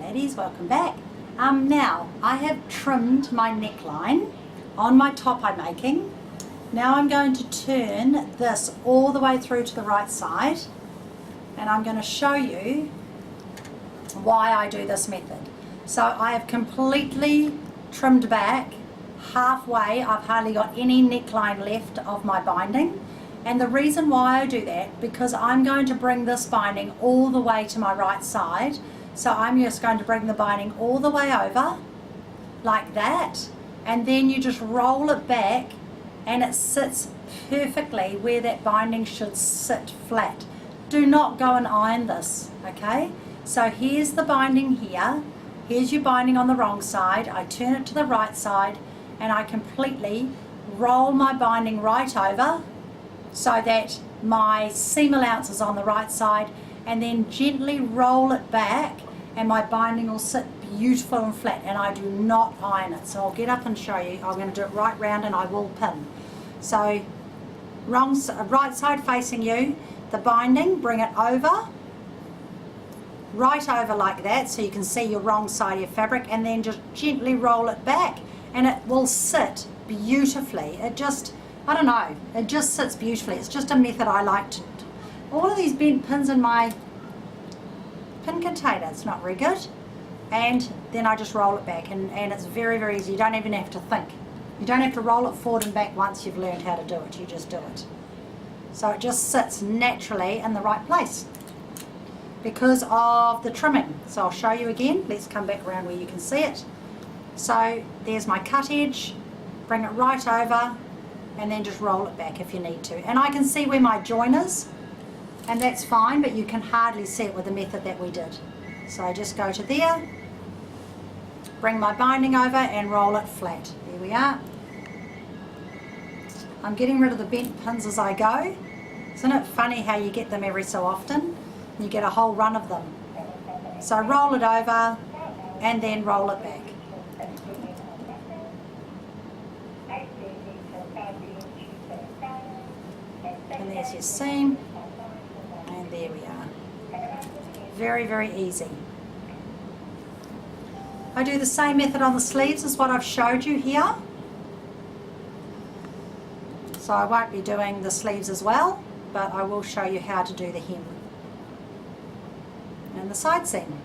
ladies, welcome back. Now I have trimmed my neckline on my top I'm making. Now I'm going to turn this all the way through to the right side, and I'm going to show you why I do this method. So I have completely trimmed back halfway. I've hardly got any neckline left of my binding, and the reason why I do that, because I'm going to bring this binding all the way to my right side. So I'm just going to bring the binding all the way over like that, and then you just roll it back and it sits perfectly where that binding should sit flat. Do not go and iron this, okay? So here's the binding here, here's your binding on the wrong side. I turn it to the right side and I completely roll my binding right over so that my seam allowance is on the right side, and then gently roll it back and my binding will sit beautiful and flat, and I do not iron it. So I'll get up and show you. I'm going to do it right round and I will pin. So right side facing you, the binding, bring it over, right over like that so you can see your wrong side of your fabric, and then just gently roll it back and it will sit beautifully. It just, I don't know, it just sits beautifully. It's just a method I like to do. All of these bent pins in my pin container, it's not very good, and then I just roll it back, and it's very, very easy. You don't even have to think. You don't have to roll it forward and back once you've learned how to do it. You just do it. So it just sits naturally in the right place because of the trimming. So I'll show you again. Let's come back around where you can see it. So there's my cut edge, bring it right over and then just roll it back if you need to. And I can see where my join is, and that's fine, but you can hardly see it with the method that we did. So I just go to there, bring my binding over and roll it flat. There we are. I'm getting rid of the bent pins as I go. Isn't it funny how you get them every so often? You get a whole run of them. So roll it over and then roll it back. And there's your seam, and there we are. Very, very easy. I do the same method on the sleeves as what I've showed you here. So I won't be doing the sleeves as well, but I will show you how to do the hem and the side seam.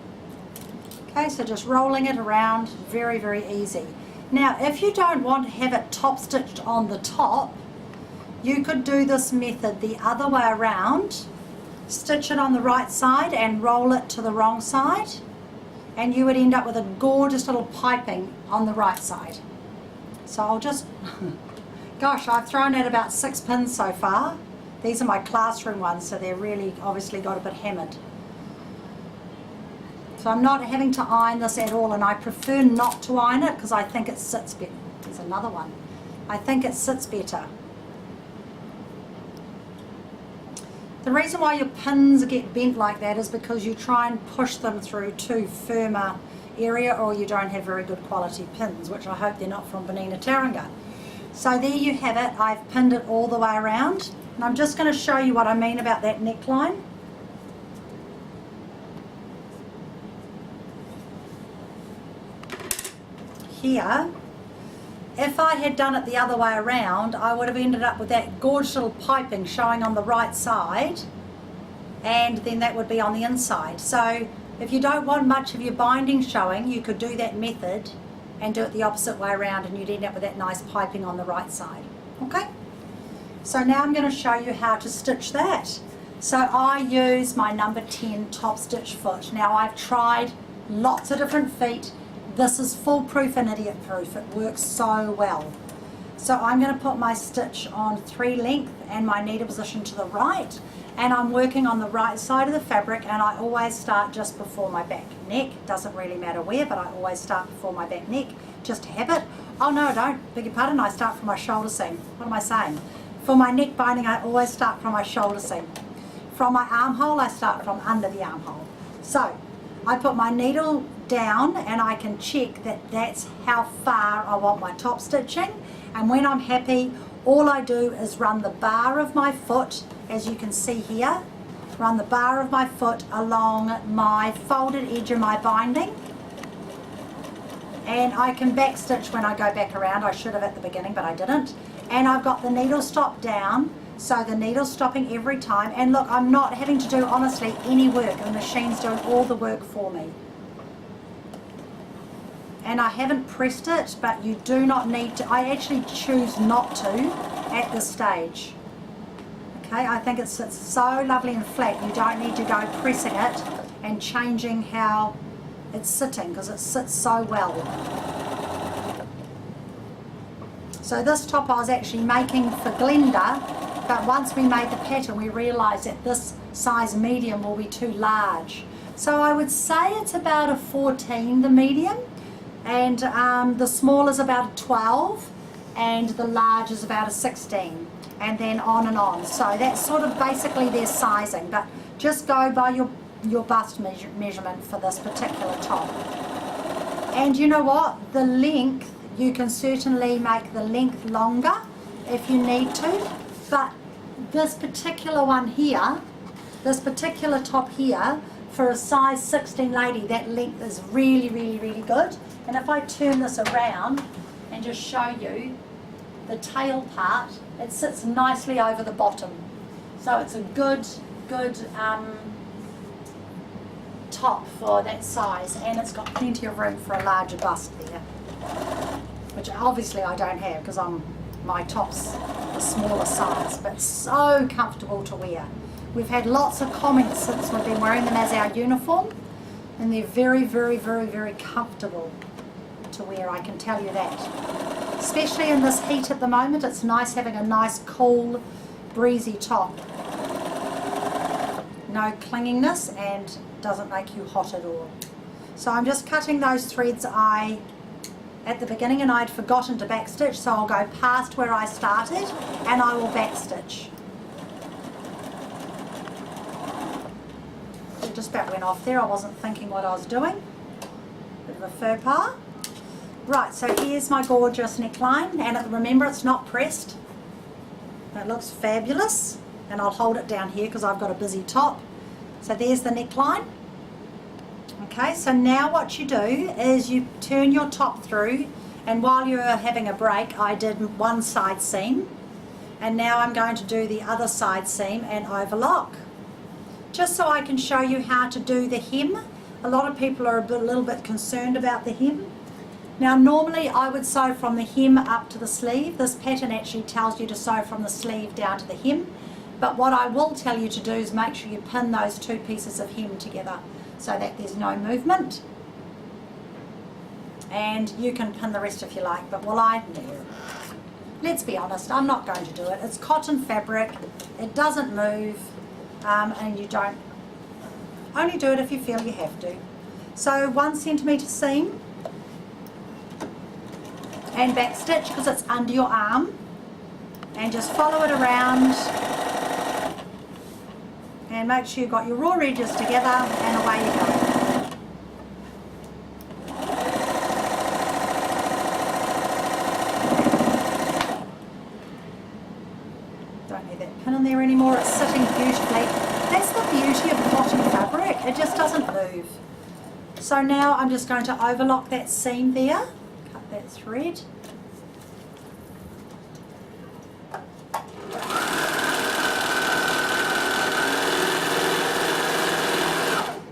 Okay, so just rolling it around, very, very easy. Now, if you don't want to have it top stitched on the top, you could do this method the other way around. Stitch it on the right side and roll it to the wrong side, and you would end up with a gorgeous little piping on the right side. So I'll just, gosh, I've thrown out about 6 pins so far. These are my classroom ones, so they're really obviously got a bit hammered. So I'm not having to iron this at all, and I prefer not to iron it because I think it sits better. There's another one. I think it sits better. The reason why your pins get bent like that is because you try and push them through too firmer area, or you don't have very good quality pins, which I hope they're not from Bonina Tauranga. So there you have it. I've pinned it all the way around, and I'm just going to show you what I mean about that neckline. Here, if I had done it the other way around, I would have ended up with that gorgeous little piping showing on the right side, and then that would be on the inside. So if you don't want much of your binding showing, you could do that method and do it the opposite way around, and you'd end up with that nice piping on the right side. Okay? So now I'm going to show you how to stitch that. So I use my number 10 top stitch foot. Now I've tried lots of different feet. This is foolproof and idiot proof. It works so well. So I'm going to put my stitch on 3 length and my needle position to the right, and I'm working on the right side of the fabric, and I always start just before my back neck. Doesn't really matter where, but I always start before my back neck, just to have it. Oh no, I don't, beg your pardon, I start from my shoulder seam. What am I saying? For my neck binding, I always start from my shoulder seam. From my armhole, I start from under the armhole. So I put my needle down and I can check that that's how far I want my top stitching, and when I'm happy, all I do is run the bar of my foot, as you can see here, run the bar of my foot along my folded edge of my binding, and I can back stitch when I go back around. I should have at the beginning, but I didn't. And I've got the needle stop down, so the needle's stopping every time. And look, I'm not having to do, honestly, any work. The machine's doing all the work for me. And I haven't pressed it, but you do not need to. I actually choose not to at this stage. Okay, I think it sits so lovely and flat. You don't need to go pressing it and changing how it's sitting, because it sits so well. So this top I was actually making for Glenda, but once we made the pattern we realised that this size medium will be too large. So I would say it's about a 14, the medium, and the small is about a 12, and the large is about a 16, and then on and on. So that's sort of basically their sizing, but just go by your bust measurement for this particular top. And you know what, the length, you can certainly make the length longer if you need to, but this particular one here, this particular top here, for a size 16 lady, that length is really, really, really good. And if I turn this around and just show you the tail part, it sits nicely over the bottom. So it's a good top for that size, and it's got plenty of room for a larger bust there, which obviously I don't have because my top's the smaller size, but so comfortable to wear. We've had lots of comments since we've been wearing them as our uniform, and they're very, very, very, very comfortable to wear, I can tell you that. Especially in this heat at the moment, it's nice having a nice cool breezy top. No clinginess, and doesn't make you hot at all. So I'm just cutting those threads at the beginning, and I'd forgotten to backstitch, so I'll go past where I started and I will backstitch. It just about went off there, I wasn't thinking what I was doing. Bit of a faux pas. Right, so here's my gorgeous neckline, and remember it's not pressed. It looks fabulous, and I'll hold it down here because I've got a busy top. So there's the neckline. Okay, so now what you do is you turn your top through, and while you're having a break I did one side seam, and now I'm going to do the other side seam and overlock, just so I can show you how to do the hem. A lot of people are a little bit concerned about the hem. Now normally I would sew from the hem up to the sleeve. This pattern actually tells you to sew from the sleeve down to the hem, but what I will tell you to do is make sure you pin those two pieces of hem together so that there's no movement. And you can pin the rest if you like, but let's be honest, I'm not going to do it. It's cotton fabric, it doesn't move, and you don't, only do it if you feel you have to. So 1 centimetre seam, and back stitch because it's under your arm, and just follow it around, and make sure you've got your raw edges together, and away you go. Don't need that pin in there anymore, it's sitting beautifully. That's the beauty of cotton fabric, it just doesn't move. So now I'm just going to overlock that seam there, cut that thread.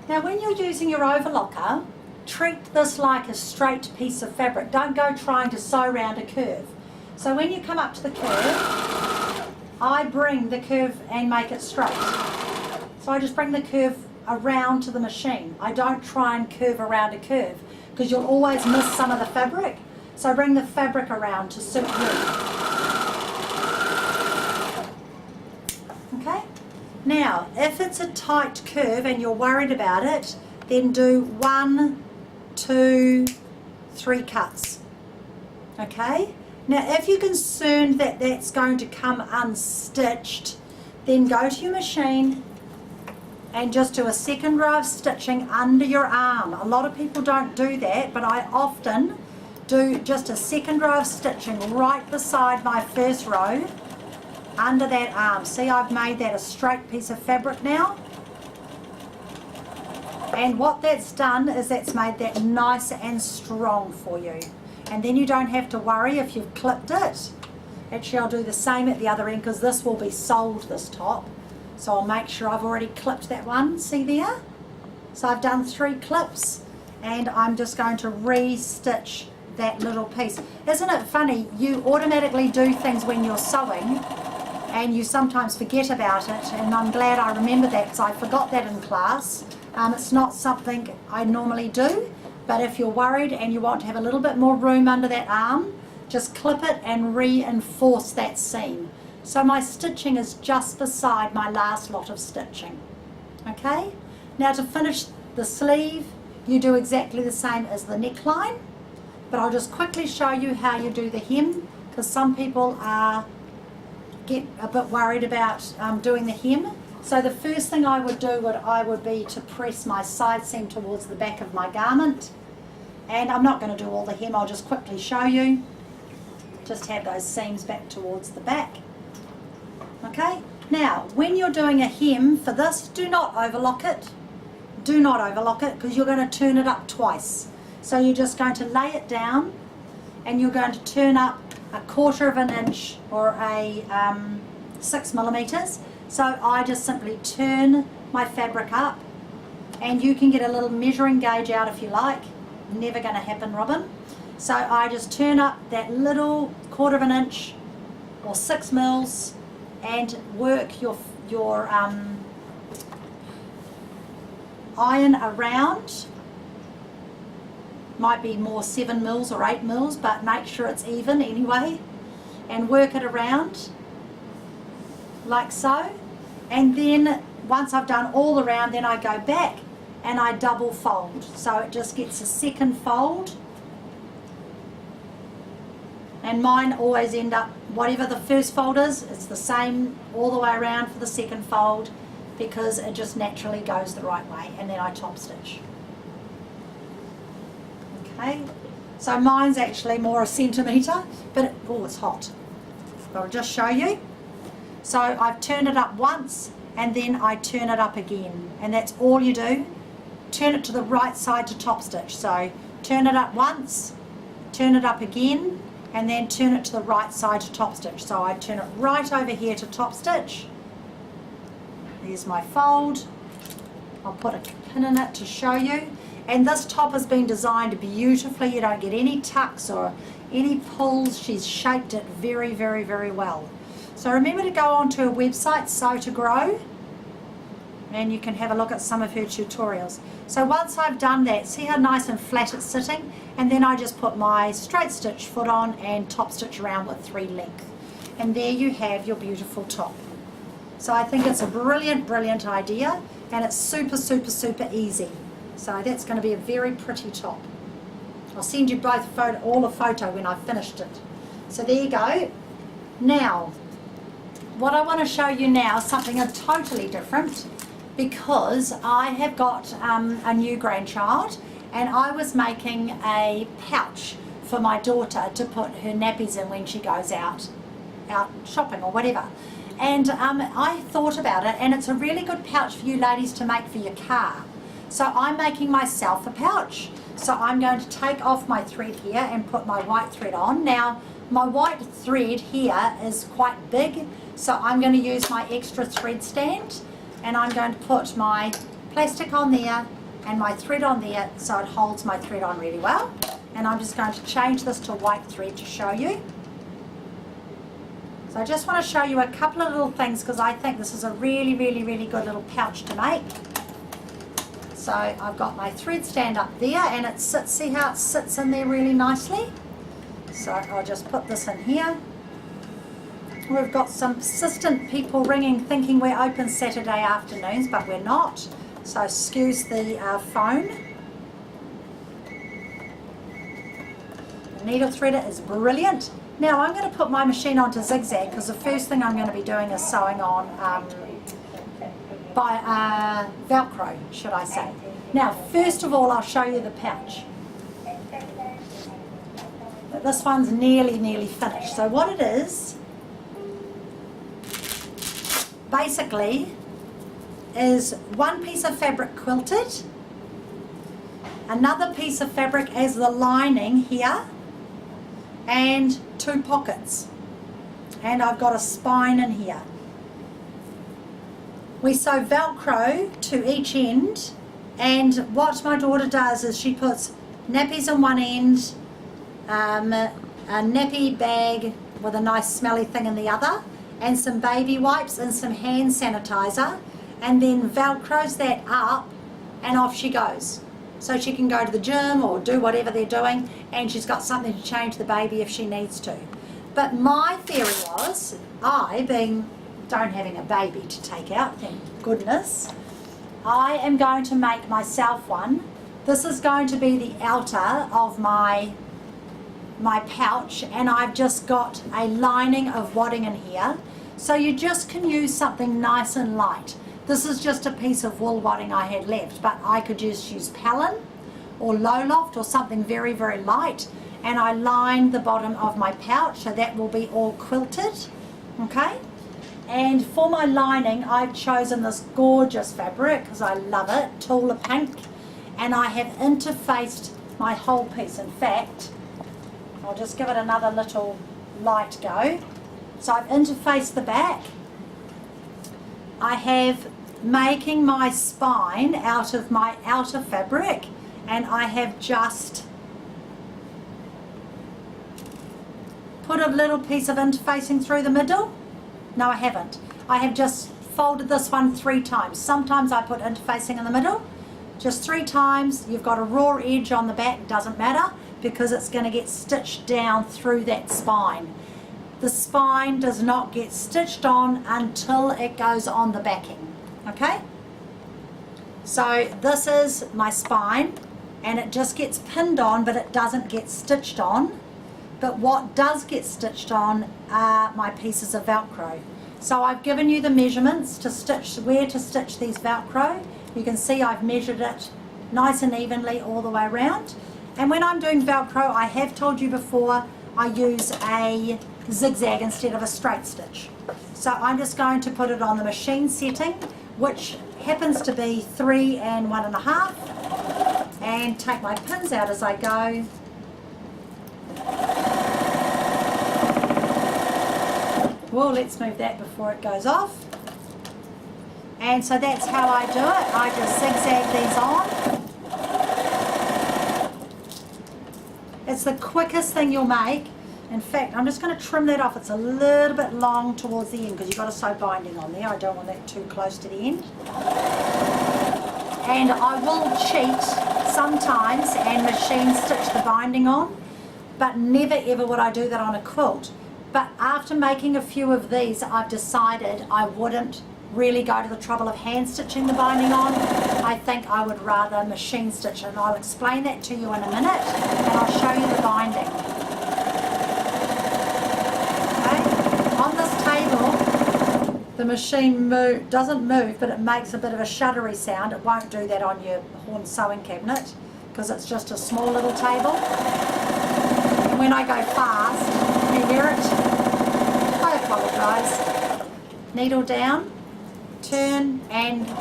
Now when you're using your overlocker, treat this like a straight piece of fabric. Don't go trying to sew around a curve. So when you come up to the curve, I bring the curve and make it straight. So I just bring the curve around to the machine. I don't try and curve around a curve because you'll always miss some of the fabric. So bring the fabric around to suit you. Okay? Now, if it's a tight curve and you're worried about it, then do 1, 2, 3 cuts. Okay? Now, if you're concerned that that's going to come unstitched, then go to your machine and just do a second row of stitching under your arm. A lot of people don't do that, but I often do just a second row of stitching right beside my first row under that arm. See, I've made that a straight piece of fabric now, And what that's done is that's made that nice and strong for you. And then you don't have to worry if you've clipped it. Actually, I'll do the same at the other end because this will be sold, this top. So I'll make sure I've already clipped that one, see there? So I've done 3 clips and I'm just going to re-stitch that little piece. Isn't it funny, you automatically do things when you're sewing and you sometimes forget about it, and I'm glad I remembered that because I forgot that in class. It's not something I normally do, but if you're worried and you want to have a little bit more room under that arm, just clip it and reinforce that seam. So my stitching is just beside my last lot of stitching. Okay, now to finish the sleeve, you do exactly the same as the neckline, but I'll just quickly show you how you do the hem, because some people get a bit worried about doing the hem. So the first thing I would do would be to press my side seam towards the back of my garment, and I'm not going to do all the hem, I'll just quickly show you. Just have those seams back towards the back. Okay, now when you're doing a hem for this, do not overlock it. Do not overlock it because you're going to turn it up twice. So you're just going to lay it down and you're going to turn up 1/4 of an inch or a 6 millimeters. So I just simply turn my fabric up, and you can get a little measuring gauge out if you like. Never going to happen, Robin. So I just turn up that little 1/4 of an inch or 6 mils and work your iron around. Might be more 7 mils or 8 mils, but make sure it's even anyway, and work it around like so. And then once I've done all around, then I go back and I double fold, so it just gets a second fold. And mine always end up, whatever the first fold is, it's the same all the way around for the second fold, because it just naturally goes the right way, and then I top stitch. Okay, so mine's actually more a centimetre, but oh, it's hot. I'll just show you. So I've turned it up once and then I turn it up again, and that's all you do. Turn it to the right side to top stitch. So turn it up once, turn it up again, and then turn it to the right side to top stitch. So I turn it right over here to top stitch. There's my fold. I'll put a pin in it to show you. And this top has been designed beautifully. You don't get any tucks or any pulls. She's shaped it very, very, very well. So remember to go onto her website, Sew to Grow, and you can have a look at some of her tutorials. So once I've done that, see how nice and flat it's sitting, and then I just put my straight stitch foot on and top stitch around with 3 length. And there you have your beautiful top. So I think it's a brilliant, brilliant idea, and it's super, super, super easy. So that's going to be a very pretty top. I'll send you both all a photo when I've finished it. So there you go. Now, what I want to show you now is something totally different, because I have got a new grandchild, and I was making a pouch for my daughter to put her nappies in when she goes out shopping or whatever. And I thought about it, and it's a really good pouch for you ladies to make for your car. So I'm making myself a pouch. So I'm going to take off my thread here and put my white thread on. Now, my white thread here is quite big, so I'm going to use my extra thread stand, and I'm going to put my plastic on there and my thread on there so it holds my thread on really well. And I'm just going to change this to white thread to show you. So I just want to show you a couple of little things, because I think this is a really, really, really good little pouch to make. So I've got my thread stand up there, and it sits, see how it sits in there really nicely? So I'll just put this in here. We've got some persistent people ringing thinking we're open Saturday afternoons, but we're not. So excuse the phone. The needle threader is brilliant. Now I'm going to put my machine onto zigzag, because the first thing I'm going to be doing is sewing on by Velcro, should I say. Now first of all, I'll show you the pouch. But this one's nearly finished. So what it is, basically, is one piece of fabric quilted, another piece of fabric as the lining here, and 2 pockets. And I've got a spine in here. We sew Velcro to each end, and what my daughter does is she puts nappies on one end, a nappy bag with a nice smelly thing in the other, and some baby wipes and some hand sanitizer, and then Velcros that up and off she goes. So she can go to the gym or do whatever they're doing, and she's got something to change the baby if she needs to. But my theory was, don't having a baby to take out, thank goodness, I am going to make myself one. This is going to be the outer of my pouch, and I've just got a lining of wadding in here. So you just can use something nice and light. This is just a piece of wool wadding I had left, but I could just use Palin or Low Loft or something very, very light. And I lined the bottom of my pouch, so that will be all quilted, okay? And for my lining, I've chosen this gorgeous fabric because I love it, Tula Pink, and I have interfaced my whole piece. In fact, I'll just give it another little light go. So I've interfaced the back. I have making my spine out of my outer fabric, and I have just put a little piece of interfacing through the middle. No, I haven't. I have just folded this one 3 times. Sometimes I put interfacing in the middle. Just 3 times. You've got a raw edge on the back, doesn't matter, because it's going to get stitched down through that spine. The spine does not get stitched on until it goes on the backing, okay? So this is my spine, and it just gets pinned on, but it doesn't get stitched on. But what does get stitched on are my pieces of Velcro. So I've given you the measurements to stitch, where to stitch these Velcro. You can see I've measured it nice and evenly all the way around. And when I'm doing Velcro, I have told you before, I use a zigzag instead of a straight stitch. So I'm just going to put it on the machine setting, which happens to be 3 and 1.5, and take my pins out as I go. Well, let's move that before it goes off. And so that's how I do it. I just zigzag these on. It's the quickest thing you'll make. In fact, I'm just going to trim that off. It's a little bit long towards the end because you've got to sew binding on there. I don't want that too close to the end. And I will cheat sometimes and machine stitch the binding on, but never ever would I do that on a quilt. But after making a few of these, I've decided I wouldn't really go to the trouble of hand stitching the binding on. I think I would rather machine stitch it, and I'll explain that to you in a minute, and I'll show you the binding. On this table, the machine doesn't move, but it makes a bit of a shuddery sound. It won't do that on your horn sewing cabinet because it's just a small little table. And when I go fast, you hear it? I apologise. Needle down, turn and go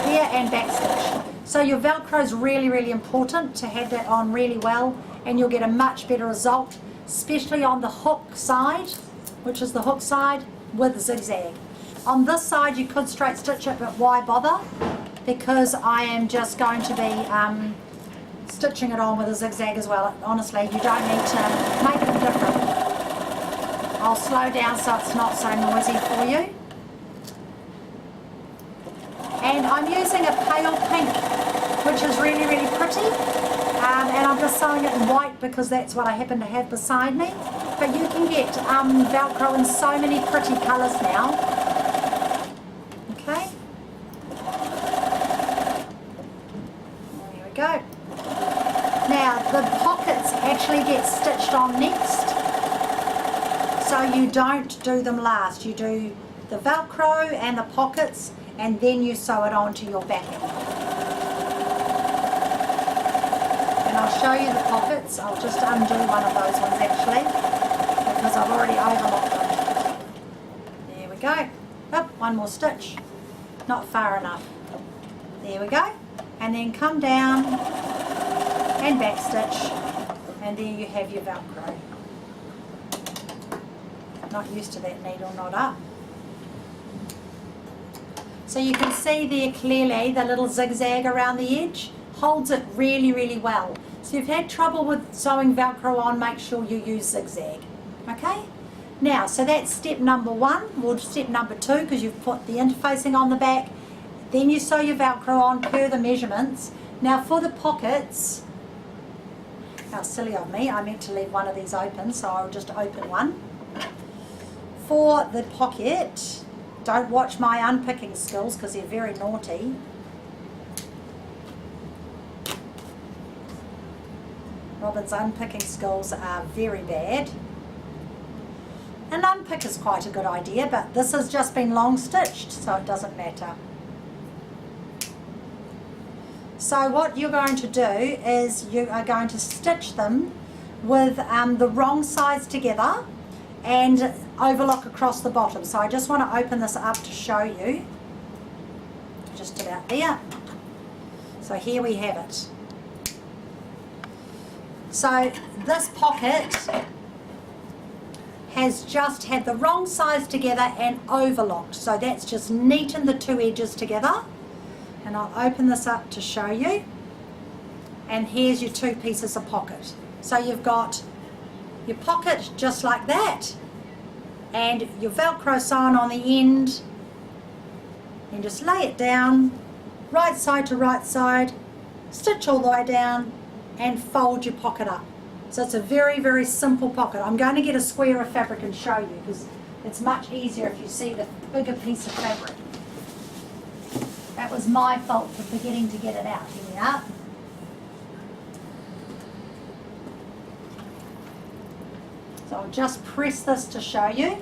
here and back stitch. So your Velcro is really, really important to have that on really well, and you'll get a much better result, especially on the hook side, which is the hook side with zigzag. On this side you could straight stitch it, but why bother? Because I am just going to be stitching it on with a zigzag as well. Honestly, you don't need to make them different. I'll slow down so it's not so noisy for you. And I'm using a pale pink, which is really, really pretty. And I'm just sewing it in white because that's what I happen to have beside me. But you can get Velcro in so many pretty colours now. Okay. There we go. Now the pockets actually get stitched on next. So you don't do them last. You do the Velcro and the pockets, and then you sew it onto your backing. And I'll show you the pockets. I'll just undo one of those ones actually, because I've already overlocked them. There we go. Oh, one more stitch. Not far enough. There we go. And then come down and back stitch, and there you have your Velcro. Not used to that needle knot up. So you can see there clearly the little zigzag around the edge holds it really, really well. So if you've had trouble with sewing Velcro on, make sure you use zigzag. Okay? Now, so that's step number 1, or step number 2, because you've put the interfacing on the back. Then you sew your Velcro on per the measurements. Now for the pockets, how silly of me, I meant to leave one of these open, so I'll just open one. For the pocket, don't watch my unpicking skills because they're very naughty. Robin's unpicking skills are very bad. An unpick is quite a good idea, but this has just been long stitched, so it doesn't matter. So what you're going to do is you are going to stitch them with the wrong sides together and overlock across the bottom. So I just want to open this up to show you. Just about there. So here we have it. So this pocket has just had the wrong sides together and overlocked. So that's just neatened the two edges together. And I'll open this up to show you. And here's your two pieces of pocket. So you've got your pocket just like that, and your Velcro sewn on the end, and just lay it down, right side to right side, stitch all the way down, and fold your pocket up. So it's a very, very simple pocket. I'm going to get a square of fabric and show you, because it's much easier if you see the bigger piece of fabric. That was my fault for forgetting to get it out. Here we are. So I'll just press this to show you.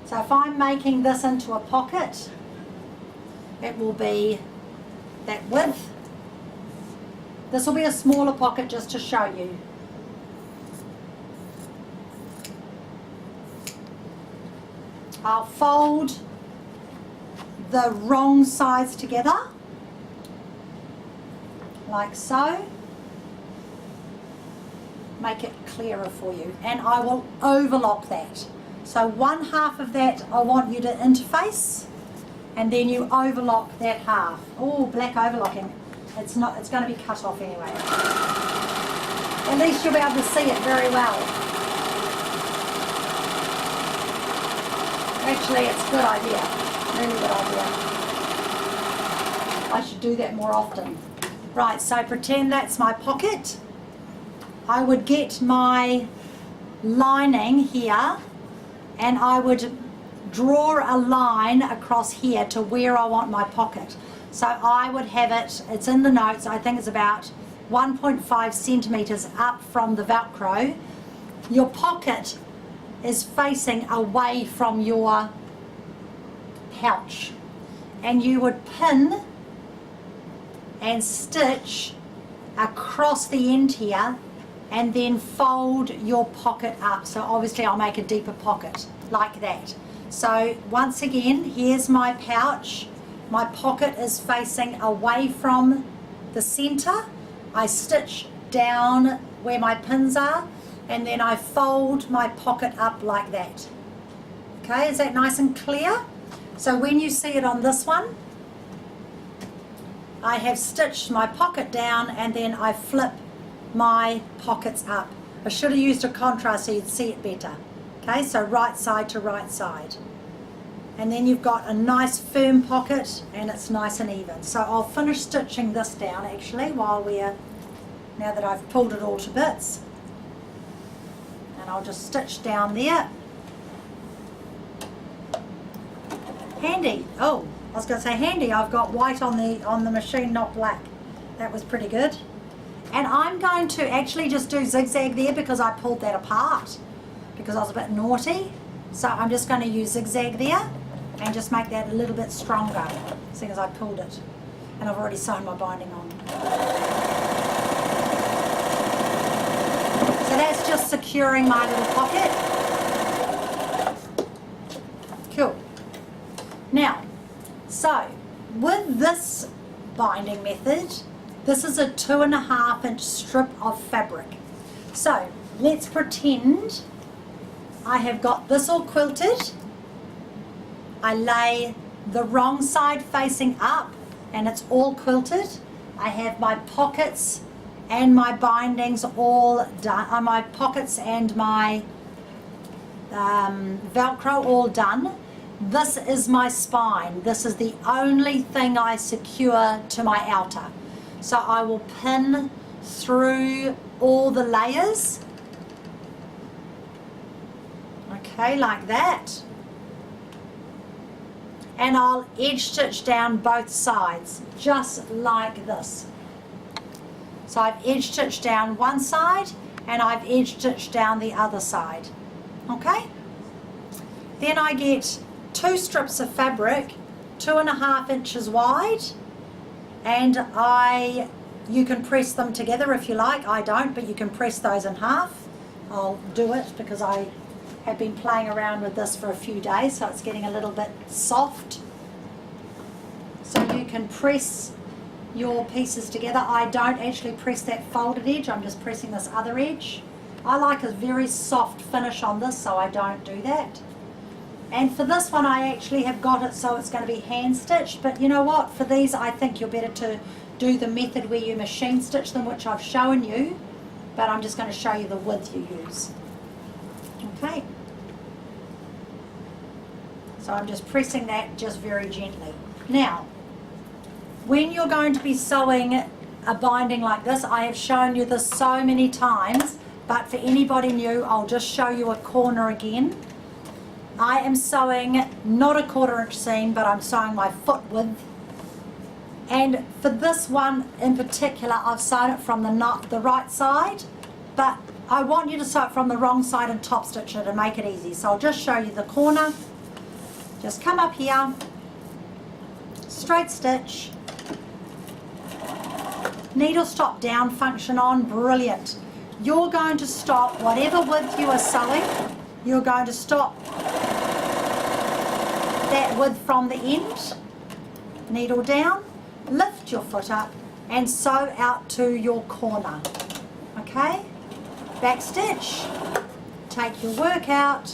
So if I'm making this into a pocket, it will be that width. This will be a smaller pocket just to show you. I'll fold the wrong sides together, like so. Make it clearer for you, and I will overlock that. So one half of that I want you to interface, and then you overlock that half. Oh, black overlocking. It's not, it's going to be cut off anyway. At least you'll be able to see it very well. Actually, it's a good idea. Really good idea. I should do that more often. Right, so pretend that's my pocket. I would get my lining here, and I would draw a line across here to where I want my pocket. So I would have it, it's in the notes, I think it's about 1.5 centimeters up from the Velcro. Your pocket is facing away from your pouch, and you would pin and stitch across the end here, and then fold your pocket up. So obviously I'll make a deeper pocket like that. So once again, here's my pouch. My pocket is facing away from the center. I stitch down where my pins are, and then I fold my pocket up like that. Okay, is that nice and clear? So when you see it on this one, I have stitched my pocket down, and then I flip my pockets up. I should have used a contrast so you'd see it better. Okay, so right side to right side. And then you've got a nice firm pocket, and it's nice and even. So I'll finish stitching this down actually while now that I've pulled it all to bits. And I'll just stitch down there. Handy. Oh, I was going to say handy. I've got white on the machine, not black. That was pretty good. And I'm going to actually just do zigzag there because I pulled that apart because I was a bit naughty. So I'm just going to use zigzag there and just make that a little bit stronger, seeing as I pulled it. And I've already sewn my binding on. So that's just securing my little pocket. Cool. Now, so with this binding method, This is a 2.5-inch strip of fabric. So let's pretend I have got this all quilted. I lay the wrong side facing up and it's all quilted. I have my pockets and my bindings all done, my pockets and my Velcro all done. This is my spine. This is the only thing I secure to my outer. So I will pin through all the layers. Okay, like that. And I'll edge stitch down both sides, just like this. So I've edge stitched down one side and I've edge stitched down the other side. Okay? Then I get 2 strips of fabric, 2.5 inches wide, and you can press them together if you like. I don't, but you can press those in half. I'll do it because I have been playing around with this for a few days, so it's getting a little bit soft. So you can press your pieces together. I don't actually press that folded edge, I'm just pressing this other edge. I like a very soft finish on this, so I don't do that. And for this one I actually have got it so it's going to be hand stitched, but you know what, for these I think you're better to do the method where you machine stitch them, which I've shown you, but I'm just going to show you the width you use. Okay. So I'm just pressing that just very gently. Now, when you're going to be sewing a binding like this, I have shown you this so many times, but for anybody new, I'll just show you a corner again. I am sewing not a 1/4 inch seam, but I'm sewing my foot width. And for this one in particular, I've sewn it from the right side, but I want you to sew it from the wrong side and top stitch it and make it easy. So I'll just show you the corner. Just come up here, straight stitch, needle stop down function on, brilliant. You're going to stop whatever width you are sewing, you're going to stop that width from the end, needle down, lift your foot up and sew out to your corner. Okay, back stitch, take your work out,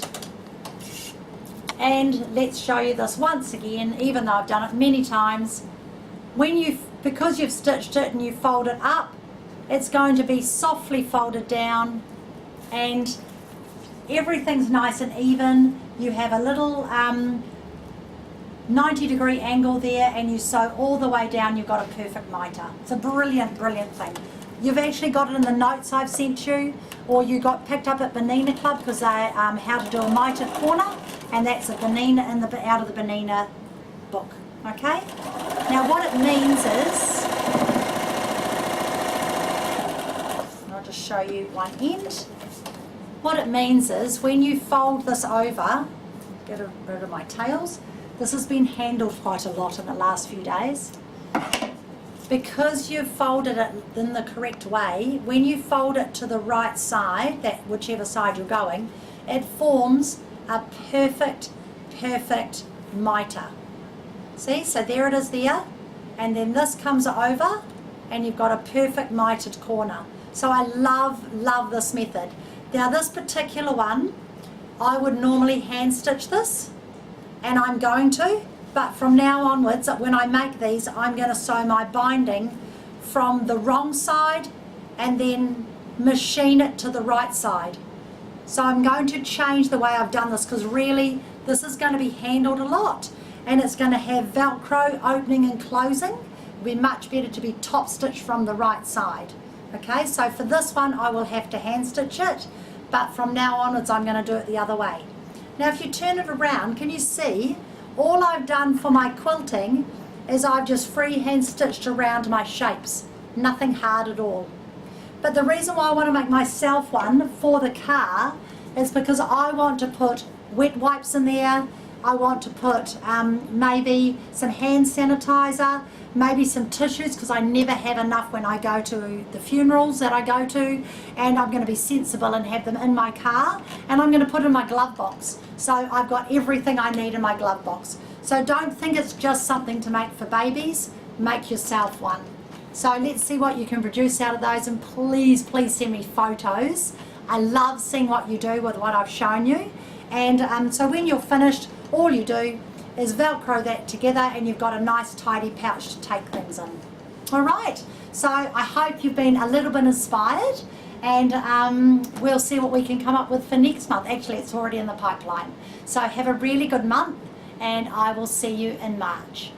and let's show you this once again, even though I've done it many times. Because you've stitched it and you fold it up, it's going to be softly folded down and everything's nice and even. You have a little 90-degree angle there and you sew all the way down, you've got a perfect mitre. It's a brilliant, brilliant thing. You've actually got it in the notes I've sent you, or you got picked up at Benina Club because they how to do a mitred corner, and that's a Benina out of the Benina book. Okay? Now what it means is, I'll just show you one end. What it means is when you fold this over, get rid of my tails, this has been handled quite a lot in the last few days. Because you've folded it in the correct way, when you fold it to the right side, that whichever side you're going, it forms a perfect mitre. See, so there it is there, and then this comes over and you've got a perfect mitred corner. So I love this method. Now this particular one, I would normally hand stitch this, and I'm going to, but from now onwards, when I make these, I'm going to sew my binding from the wrong side and then machine it to the right side. So I'm going to change the way I've done this, because really this is going to be handled a lot, and it's going to have Velcro opening and closing. It'll be much better to be top stitched from the right side. Okay, so for this one I will have to hand stitch it, but from now onwards I'm going to do it the other way. Now if you turn it around, can you see all I've done for my quilting is I've just freehand stitched around my shapes, nothing hard at all. But the reason why I want to make myself one for the car is because I want to put wet wipes in there, I want to put maybe some hand sanitizer, maybe some tissues, because I never have enough when I go to the funerals that I go to, and I'm going to be sensible and have them in my car, and I'm going to put in my glove box. So I've got everything I need in my glove box. So don't think it's just something to make for babies, make yourself one. So let's see what you can produce out of those, and please send me photos. I love seeing what you do with what I've shown you. And so when you're finished, all you do is Velcro that together and you've got a nice tidy pouch to take things in. All right, so I hope you've been a little bit inspired, and we'll see what we can come up with for next month. Actually, it's already in the pipeline. So have a really good month, and I will see you in March.